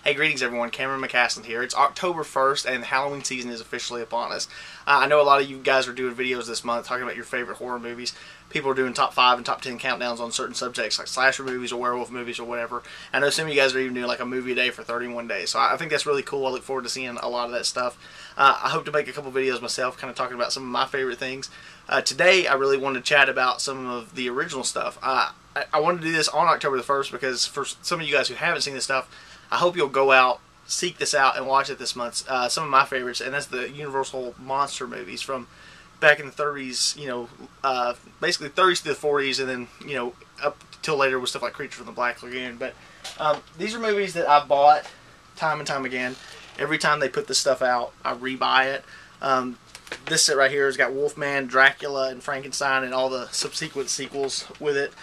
Hey, greetings everyone, Cameron McCaslin here. It's October 1st and Halloween season is officially upon us. I know a lot of you guys are doing videos this month talking about your favorite horror movies. People are doing top 5 and top 10 countdowns on certain subjects like slasher movies or werewolf movies or whatever. I know some of you guys are even doing like a movie a day for 31 days. So I think that's really cool. I look forward to seeing a lot of that stuff. I hope to make a couple videos myself kind of talking about some of my favorite things. Today I really wanted to chat about some of the original stuff. I wanted to do this on October the 1st because for some of you guys who haven't seen this stuff, I hope you'll go out, seek this out, and watch it this month. Some of my favorites, and that's the Universal monster movies from back in the 30s, basically 30s to the 40s, and then, up till later with stuff like Creature from the Black Lagoon. But these are movies that I've bought time and time again. Every time they put this stuff out, I rebuy it. This set right here has got Wolfman, Dracula, and Frankenstein, and all the subsequent sequels with it.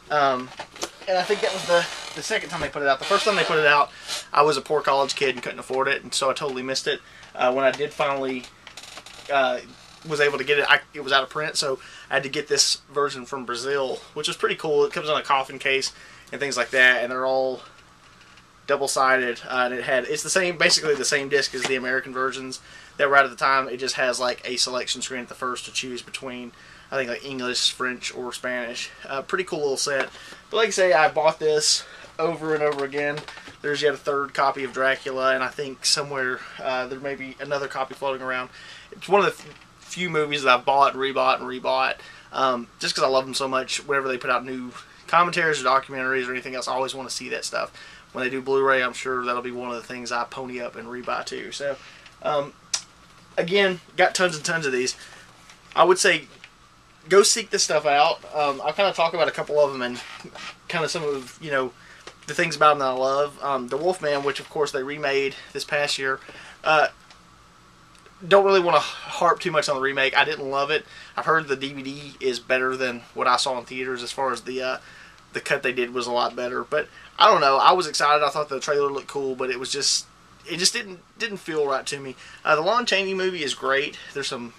And I think that was the second time they put it out. The first time they put it out, I was a poor college kid and couldn't afford it, and so I totally missed it. When I did finally was able to get it, it was out of print, so I had to get this version from Brazil, which was pretty cool. It comes on a coffin case and things like that, and they're all double-sided, and it's the same, basically the same disc as the American versions that were out at the time. It just has like a selection screen at the first to choose between, I think, like English, French, or Spanish. Pretty cool little set. But like I say, I bought this over and over again. There's yet a third copy of Dracula, and I think somewhere there may be another copy floating around. It's one of the few movies that I've bought and rebought, just because I love them so much. Whenever they put out new commentaries or documentaries or anything else, I always want to see that stuff. When they do Blu-ray, I'm sure that'll be one of the things I pony up and rebuy too. So, again, got tons and tons of these. I would say go seek this stuff out. I'll kind of talk about a couple of them and kind of some of, the things about them that I love. The Wolfman, which of course they remade this past year. Don't really want to harp too much on the remake. I didn't love it. I've heard the DVD is better than what I saw in theaters as far as the cut they did was a lot better. But I don't know. I was excited. I thought the trailer looked cool, but it just didn't feel right to me. The Lon Chaney movie is great. There's some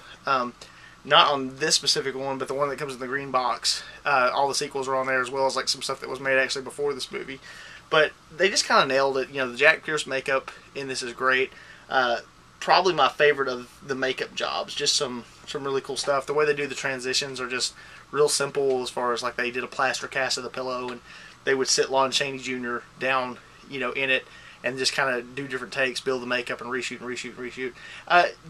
not on this specific one, but the one that comes in the green box. All the sequels are on there, as well as like some stuff that was made actually before this movie. But they just kind of nailed it. The Jack Pierce makeup in this is great. Probably my favorite of the makeup jobs. Just some really cool stuff. The way they do the transitions are just real simple, as far as like they did a plaster cast of the pillow, and they would sit Lon Chaney Jr. down, in it, and just kind of do different takes, build the makeup, and reshoot.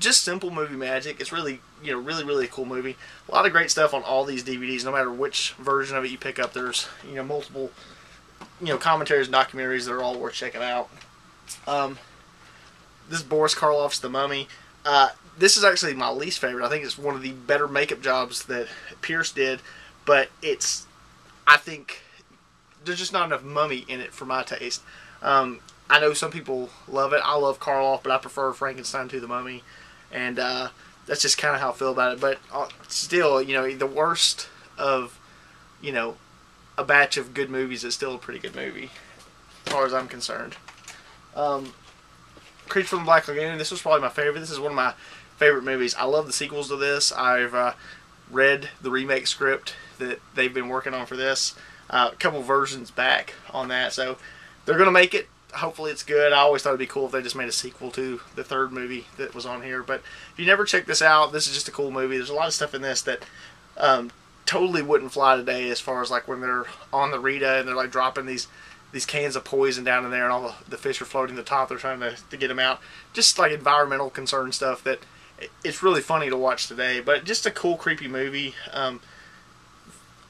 Just simple movie magic. It's really, really a cool movie. A lot of great stuff on all these DVDs. No matter which version of it you pick up, there's, multiple, commentaries and documentaries that are all worth checking out. This is Boris Karloff's The Mummy. This is actually my least favorite. I think it's one of the better makeup jobs that Pierce did, but I think there's just not enough mummy in it for my taste. I know some people love it. I love Karloff, but I prefer Frankenstein to The Mummy, and that's just kind of how I feel about it. But still, the worst of, a batch of good movies is still a pretty good movie, as far as I'm concerned. Creature from the Black Lagoon, this was probably my favorite. This is one of my favorite movies. I love the sequels to this. I've read the remake script that they've been working on for this. A couple versions back on that, so they're going to make it. Hopefully it's good. I always thought it'd be cool if they just made a sequel to the third movie that was on here. But if you never check this out, this is just a cool movie. There's a lot of stuff in this that totally wouldn't fly today, as far as like when they're on the Rita and they're like dropping these cans of poison down in there, and all the fish are floating to the top. They're trying to get them out. Just like environmental concern stuff that it's really funny to watch today. But just a cool, creepy movie.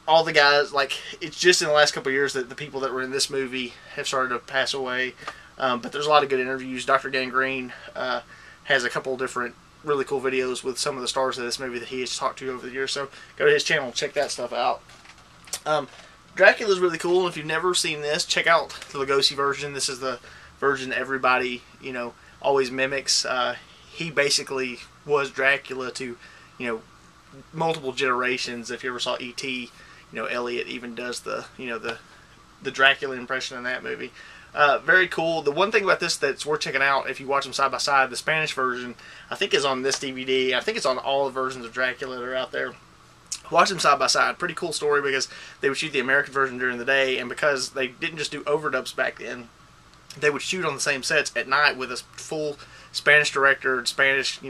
All the guys, like, it's just in the last couple of years that the people that were in this movie have started to pass away. But there's a lot of good interviews. Dr. Gangrene has a couple different really cool videos with some of the stars of this movie that he has talked to over the years. So go to his channel and check that stuff out. Dracula is really cool, and if you've never seen this, check out the Lugosi version. This is the version everybody, always mimics. He basically was Dracula to, multiple generations. If you ever saw E.T., Elliot even does the Dracula impression in that movie. Very cool. The one thing about this that's worth checking out, if you watch them side by side, the Spanish version, I think, is on this DVD. I think it's on all the versions of Dracula that are out there. Watch them side by side. Pretty cool story, because they would shoot the American version during the day, and because they didn't just do overdubs back then, they would shoot on the same sets at night with a full Spanish director and Spanish,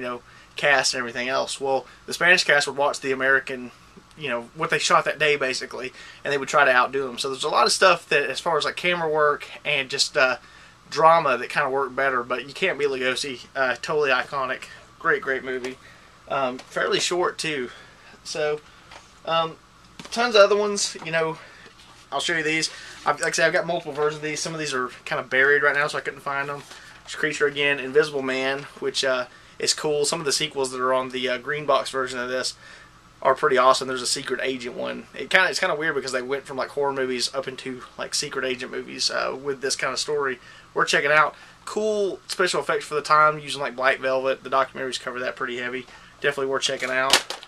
cast and everything else. Well, the Spanish cast would watch the American, what they shot that day basically, and they would try to outdo them. So there's a lot of stuff that, as far as like camera work and just drama, that kind of worked better. But you can't beat Lugosi. Totally iconic. Great movie. Fairly short too. So tons of other ones. I'll show you these. Like I said, I've got multiple versions of these. Some of these are kind of buried right now, so I couldn't find them. There's Creature again, Invisible Man, which is cool. Some of the sequels that are on the green box version of this are pretty awesome. There's a secret agent one. It's kind of weird because they went from like horror movies up into like secret agent movies with this kind of story. We're checking out. Cool special effects for the time, using like black velvet. The documentaries cover that pretty heavy. Definitely worth checking out.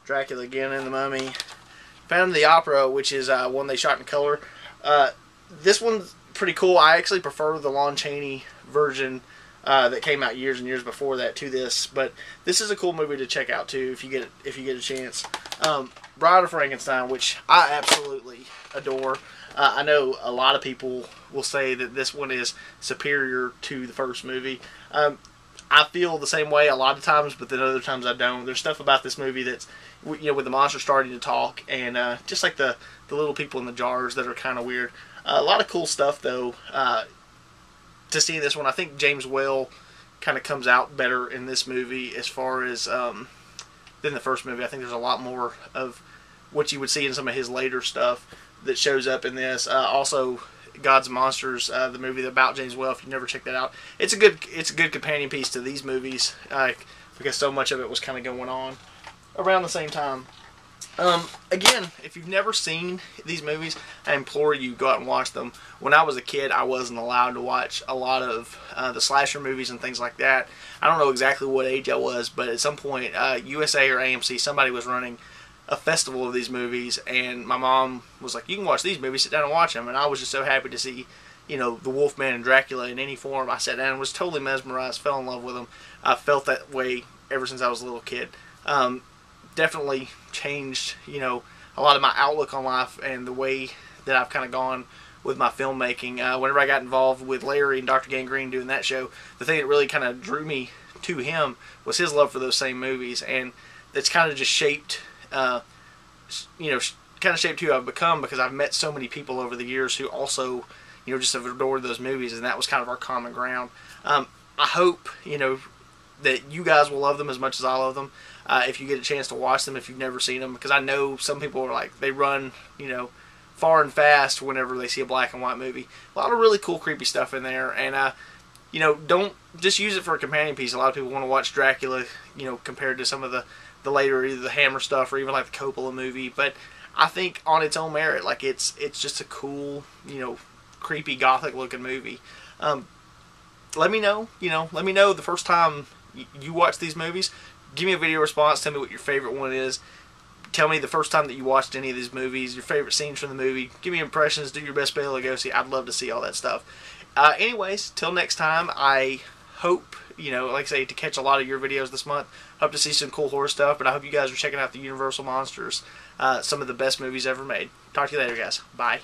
Dracula again and the Mummy. Phantom of the Opera, which is one they shot in color. This one's pretty cool. I actually prefer the Lon Chaney version that came out years and years before that to this, but this is a cool movie to check out too if you get a chance. Bride of Frankenstein, which I absolutely adore. I know a lot of people will say that this one is superior to the first movie. I feel the same way a lot of times, but then other times I don't. There's stuff about this movie that's, with the monster starting to talk, and just like the little people in the jars that are kind of weird. A lot of cool stuff though to see in this one. I think James Whale kind of comes out better in this movie as far as than the first movie. I think there's a lot more of what you would see in some of his later stuff that shows up in this. Also, Gods and Monsters, the movie about James Whale. If you've never checked that out, it's a good companion piece to these movies because so much of it was kind of going on around the same time. Again, if you've never seen these movies, I implore you, go out and watch them. When I was a kid, I wasn't allowed to watch a lot of the slasher movies and things like that. I don't know exactly what age I was, but at some point, USA or AMC, somebody was running a festival of these movies, and my mom was like, you can watch these movies, sit down and watch them. And I was just so happy to see, the Wolfman and Dracula in any form. I sat down and was totally mesmerized, fell in love with them. I felt that way ever since I was a little kid. Definitely changed, a lot of my outlook on life and the way that I've kind of gone with my filmmaking. Whenever I got involved with Larry and Dr. Gangrene doing that show, the thing that really kind of drew me to him was his love for those same movies, and it's kind of just shaped, kind of shaped who I've become, because I've met so many people over the years who also, just have adored those movies, and that was kind of our common ground. I hope, that you guys will love them as much as I love them. If you get a chance to watch them, if you've never seen them, because I know some people are like, they run, far and fast whenever they see a black and white movie. A lot of really cool, creepy stuff in there, and don't just use it for a companion piece. A lot of people want to watch Dracula, compared to some of the later, either the Hammer stuff or even like the Coppola movie. But I think on its own merit, like it's just a cool, creepy, gothic looking movie. Let me know, the first time you watch these movies. Give me a video response. Tell me what your favorite one is. Tell me the first time that you watched any of these movies, your favorite scenes from the movie. Give me impressions. Do your best Bela Lugosi. I'd love to see all that stuff. Anyways, till next time, I hope, like I say, to catch a lot of your videos this month. Hope to see some cool horror stuff, but I hope you guys are checking out the Universal Monsters. Some of the best movies ever made. Talk to you later, guys. Bye.